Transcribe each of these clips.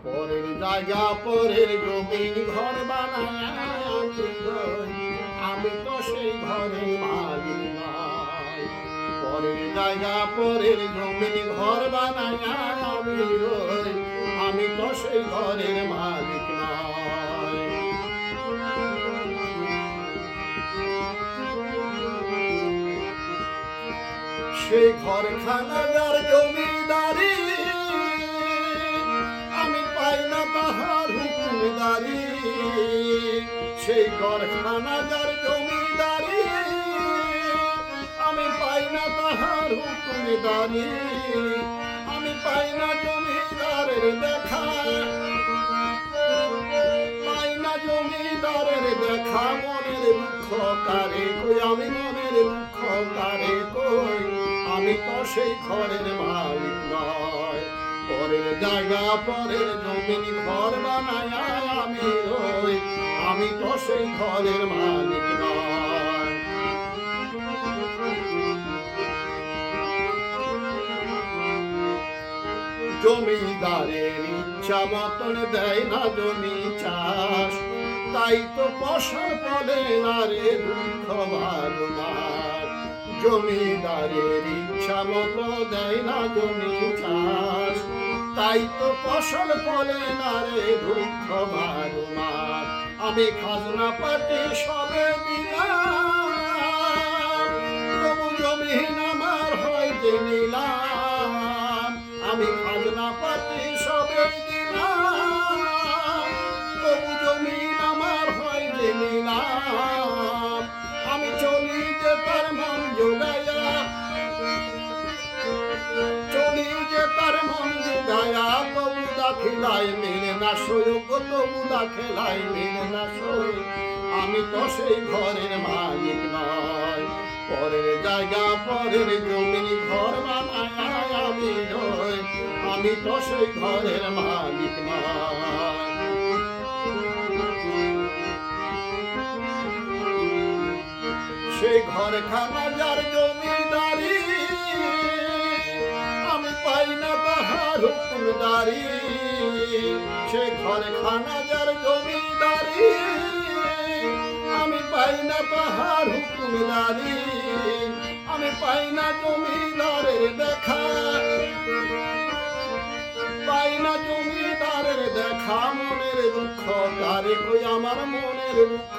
পরের জায়গা পরের জমি ঘর বানায় আমি তো সেই ঘরের মালিক নয়। পরের জায়গা পরের জমি ঘর বানায় আমি তো সেই ঘরের মালিক নয়। সেই ঘরখানা যার জমিদারি আমি পাই না তাহার হুকুমদারি। সেই ঘরখানা যার জমিদারি আমি পাই না তাহার হুকুমদারি। আমি পাই না জমিদারের দেখা, পাই না জমিদারের দেখা। মনের দুঃখ কারে কই, আমি মনের দুঃখ কারে কই, আমি তো সেই ঘরের মালিক নয়। পরের জায়গা পরের জমিন ঘর বানায় আমি তো সেই ঘরের মালিক নয়। জমিদারের ইচ্ছা মতন দেয় না জমি চাষ, তাই তো ফসল ফলে না রে দুঃখ বারবার। জমিদারের ইচ্ছা মতো দেয় না জমি চাষ, তাই তো ফসল ফলে না রে দুঃখ বারবার। আমি খাজনা পাটি সবে দিলাম, তবু জমিন আমার হইতে নিলাম। আমি খাজনা পাটি সবে দিলাম, তবু জমিন আমার হইতে নিলাম। আমি চলি যে তার মন জোগাইয়া, চলি যে তার মন জোগাইয়া, তবু দাখিলায় মেলে না সই, তবু দাখিলায় মেলে না সই, আমি তো সেই ঘরের মালিক নয়। পরের জায়গা পরের জমিন ঘর বানায় আমি তো সেই ঘরের মালিক নয়। সেই ঘরখানা যার জমিদারি আমি পাই না তাহার হুকুমদারি। সে ঘরখানা যার জমিদারি আমি পাই না তাহার হুকুমদারি। আমি পাই না জমিদারের দেখা, পাই না জমিদারের দেখা। মনের দুঃখ তারে কই, আমার মনের দুঃখ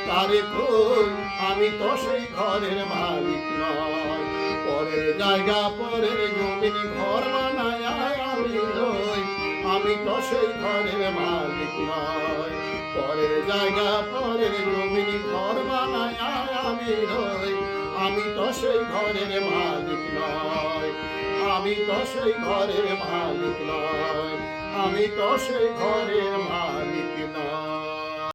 তারে কই, আমি তো সেই ঘরের মালিক নয়। পরের জায়গা পরের জমিন ঘর বানায় আমি তো সেই ঘরের মালিক নয়। পরের জায়গা পরের জমিন ঘর বানায় আমি তো সেই ঘরের মালিক নয়। আমি তো সেই ঘরের মালিক নয়, আমি তো সেই ঘরের মালিক নয়।